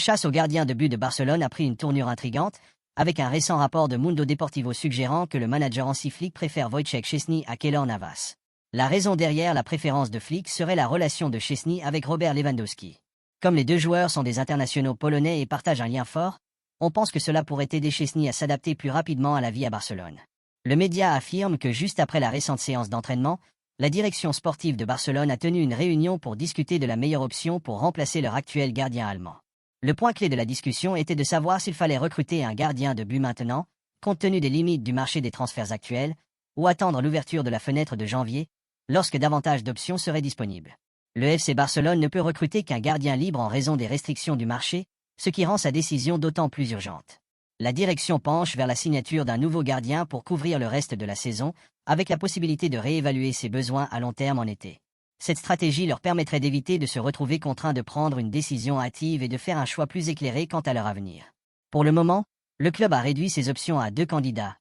chasse au gardien de but de Barcelone a pris une tournure intrigante, avec un récent rapport de Mundo Deportivo suggérant que le manager Hansi Flick préfère Wojciech Szczęsny à Keylor Navas. La raison derrière la préférence de Flick serait la relation de Szczęsny avec Robert Lewandowski. Comme les deux joueurs sont des internationaux polonais et partagent un lien fort, on pense que cela pourrait aider Szczęsny à s'adapter plus rapidement à la vie à Barcelone. Le média affirme que juste après la récente séance d'entraînement, la direction sportive de Barcelone a tenu une réunion pour discuter de la meilleure option pour remplacer leur actuel gardien allemand. Le point clé de la discussion était de savoir s'il fallait recruter un gardien de but maintenant, compte tenu des limites du marché des transferts actuels, ou attendre l'ouverture de la fenêtre de janvier, lorsque davantage d'options seraient disponibles. Le FC Barcelone ne peut recruter qu'un gardien libre en raison des restrictions du marché, ce qui rend sa décision d'autant plus urgente. La direction penche vers la signature d'un nouveau gardien pour couvrir le reste de la saison, avec la possibilité de réévaluer ses besoins à long terme en été. Cette stratégie leur permettrait d'éviter de se retrouver contraints de prendre une décision hâtive et de faire un choix plus éclairé quant à leur avenir. Pour le moment, le club a réduit ses options à 2 candidats,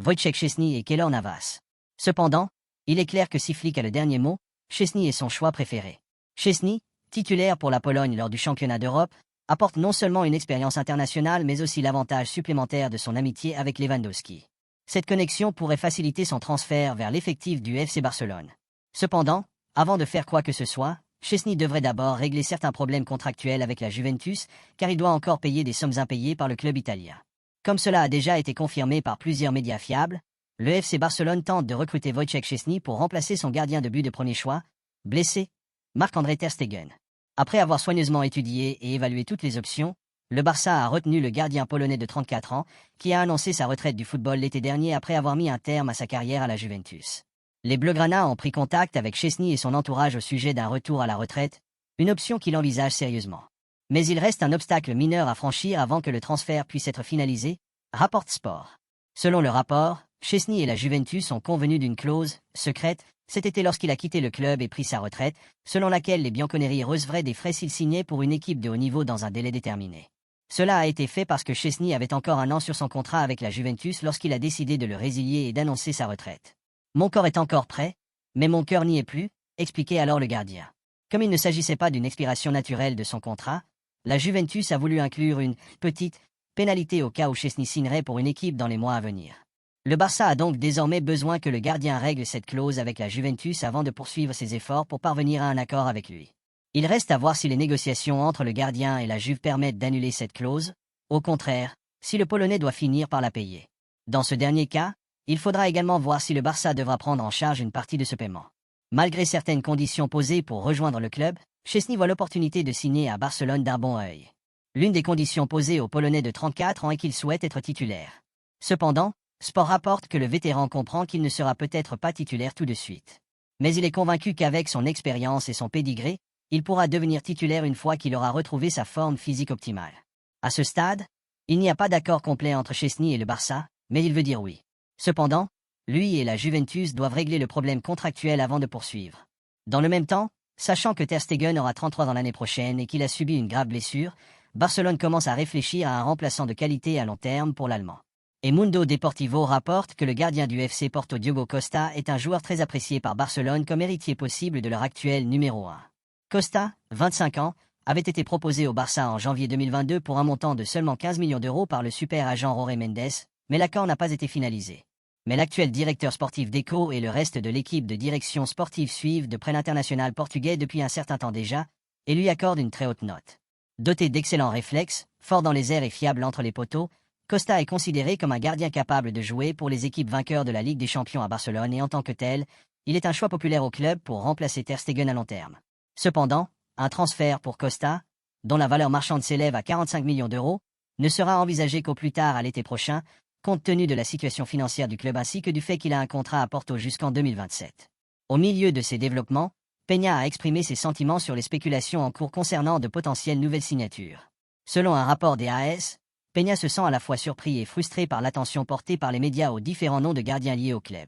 Wojciech Szczęsny et Keylor Navas. Cependant, il est clair que si Flick a le dernier mot, Szczęsny est son choix préféré. Szczęsny, titulaire pour la Pologne lors du championnat d'Europe, apporte non seulement une expérience internationale mais aussi l'avantage supplémentaire de son amitié avec Lewandowski. Cette connexion pourrait faciliter son transfert vers l'effectif du FC Barcelone. Cependant, avant de faire quoi que ce soit, Szczęsny devrait d'abord régler certains problèmes contractuels avec la Juventus, car il doit encore payer des sommes impayées par le club italien. Comme cela a déjà été confirmé par plusieurs médias fiables, le FC Barcelone tente de recruter Wojciech Szczęsny pour remplacer son gardien de but de premier choix, blessé, Marc-André ter Stegen. Après avoir soigneusement étudié et évalué toutes les options, le Barça a retenu le gardien polonais de 34 ans, qui a annoncé sa retraite du football l'été dernier après avoir mis un terme à sa carrière à la Juventus. Les Blaugrana ont pris contact avec Szczęsny et son entourage au sujet d'un retour à la retraite, une option qu'il envisage sérieusement. Mais il reste un obstacle mineur à franchir avant que le transfert puisse être finalisé, rapporte Sport. Selon le rapport, Szczęsny et la Juventus ont convenu d'une clause secrète cet été lorsqu'il a quitté le club et pris sa retraite, selon laquelle les Bianconeri recevraient des frais s'il signait pour une équipe de haut niveau dans un délai déterminé. Cela a été fait parce que Szczęsny avait encore un an sur son contrat avec la Juventus lorsqu'il a décidé de le résilier et d'annoncer sa retraite. « Mon corps est encore prêt, mais mon cœur n'y est plus », expliquait alors le gardien. Comme il ne s'agissait pas d'une expiration naturelle de son contrat, la Juventus a voulu inclure une petite pénalité au cas où Szczęsny signerait pour une équipe dans les mois à venir. Le Barça a donc désormais besoin que le gardien règle cette clause avec la Juventus avant de poursuivre ses efforts pour parvenir à un accord avec lui. Il reste à voir si les négociations entre le gardien et la Juve permettent d'annuler cette clause, au contraire, si le Polonais doit finir par la payer. Dans ce dernier cas, il faudra également voir si le Barça devra prendre en charge une partie de ce paiement. Malgré certaines conditions posées pour rejoindre le club, Szczęsny voit l'opportunité de signer à Barcelone d'un bon œil. L'une des conditions posées au Polonais de 34 ans est qu'il souhaite être titulaire. Cependant, Sport rapporte que le vétéran comprend qu'il ne sera peut-être pas titulaire tout de suite. Mais il est convaincu qu'avec son expérience et son pédigré, il pourra devenir titulaire une fois qu'il aura retrouvé sa forme physique optimale. À ce stade, il n'y a pas d'accord complet entre Szczęsny et le Barça, mais il veut dire oui. Cependant, lui et la Juventus doivent régler le problème contractuel avant de poursuivre. Dans le même temps, sachant que ter Stegen aura 33 ans l'année prochaine et qu'il a subi une grave blessure, Barcelone commence à réfléchir à un remplaçant de qualité à long terme pour l'Allemand. Et Mundo Deportivo rapporte que le gardien du FC Porto Diogo Costa est un joueur très apprécié par Barcelone comme héritier possible de leur actuel numéro 1. Costa, 25 ans, avait été proposé au Barça en janvier 2022 pour un montant de seulement 15 millions d'euros par le super agent Jorge Mendes, mais l'accord n'a pas été finalisé. Mais l'actuel directeur sportif d'Eco et le reste de l'équipe de direction sportive suivent de près l'international portugais depuis un certain temps déjà, et lui accordent une très haute note. Doté d'excellents réflexes, fort dans les airs et fiable entre les poteaux, Costa est considéré comme un gardien capable de jouer pour les équipes vainqueurs de la Ligue des Champions à Barcelone et en tant que tel, il est un choix populaire au club pour remplacer ter Stegen à long terme. Cependant, un transfert pour Costa, dont la valeur marchande s'élève à 45 millions d'euros, ne sera envisagé qu'au plus tard à l'été prochain, compte tenu de la situation financière du club ainsi que du fait qu'il a un contrat à Porto jusqu'en 2027. Au milieu de ces développements, Peña a exprimé ses sentiments sur les spéculations en cours concernant de potentielles nouvelles signatures. Selon un rapport des AS, Peña se sent à la fois surpris et frustré par l'attention portée par les médias aux différents noms de gardiens liés au club.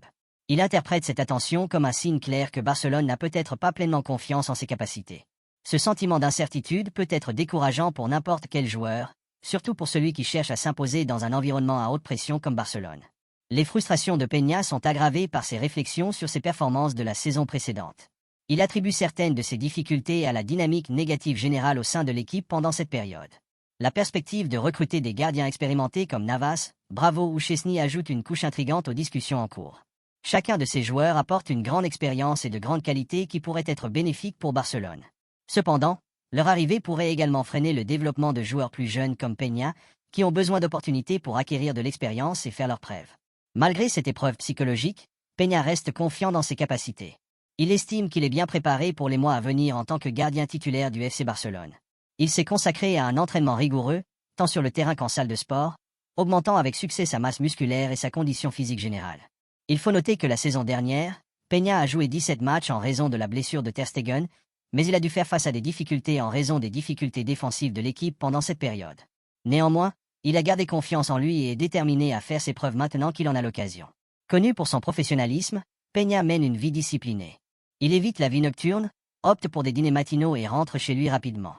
Il interprète cette attention comme un signe clair que Barcelone n'a peut-être pas pleinement confiance en ses capacités. Ce sentiment d'incertitude peut être décourageant pour n'importe quel joueur, surtout pour celui qui cherche à s'imposer dans un environnement à haute pression comme Barcelone. Les frustrations de Peña sont aggravées par ses réflexions sur ses performances de la saison précédente. Il attribue certaines de ces difficultés à la dynamique négative générale au sein de l'équipe pendant cette période. La perspective de recruter des gardiens expérimentés comme Navas, Bravo ou Chesney ajoute une couche intrigante aux discussions en cours. Chacun de ces joueurs apporte une grande expérience et de grandes qualités qui pourraient être bénéfiques pour Barcelone. Cependant, leur arrivée pourrait également freiner le développement de joueurs plus jeunes comme Peña, qui ont besoin d'opportunités pour acquérir de l'expérience et faire leurs preuves. Malgré cette épreuve psychologique, Peña reste confiant dans ses capacités. Il estime qu'il est bien préparé pour les mois à venir en tant que gardien titulaire du FC Barcelone. Il s'est consacré à un entraînement rigoureux, tant sur le terrain qu'en salle de sport, augmentant avec succès sa masse musculaire et sa condition physique générale. Il faut noter que la saison dernière, Peña a joué 17 matchs en raison de la blessure de Ter Stegen, mais il a dû faire face à des difficultés en raison des difficultés défensives de l'équipe pendant cette période. Néanmoins, il a gardé confiance en lui et est déterminé à faire ses preuves maintenant qu'il en a l'occasion. Connu pour son professionnalisme, Peña mène une vie disciplinée. Il évite la vie nocturne, opte pour des dîners matinaux et rentre chez lui rapidement.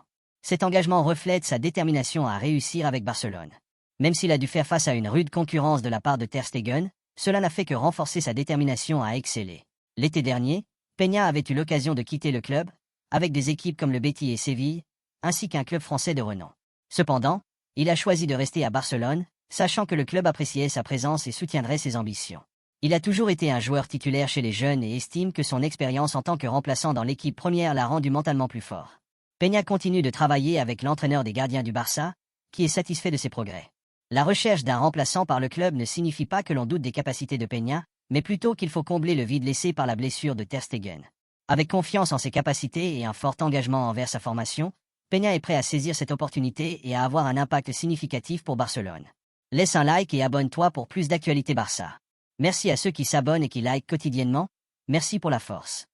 Cet engagement reflète sa détermination à réussir avec Barcelone. Même s'il a dû faire face à une rude concurrence de la part de Ter Stegen, cela n'a fait que renforcer sa détermination à exceller. L'été dernier, Peña avait eu l'occasion de quitter le club, avec des équipes comme le Betis et Séville, ainsi qu'un club français de renom. Cependant, il a choisi de rester à Barcelone, sachant que le club appréciait sa présence et soutiendrait ses ambitions. Il a toujours été un joueur titulaire chez les jeunes et estime que son expérience en tant que remplaçant dans l'équipe première l'a rendu mentalement plus fort. Peña continue de travailler avec l'entraîneur des gardiens du Barça, qui est satisfait de ses progrès. La recherche d'un remplaçant par le club ne signifie pas que l'on doute des capacités de Peña, mais plutôt qu'il faut combler le vide laissé par la blessure de Ter Stegen. Avec confiance en ses capacités et un fort engagement envers sa formation, Peña est prêt à saisir cette opportunité et à avoir un impact significatif pour Barcelone. Laisse un like et abonne-toi pour plus d'actualités Barça. Merci à ceux qui s'abonnent et qui likent quotidiennement, merci pour la force.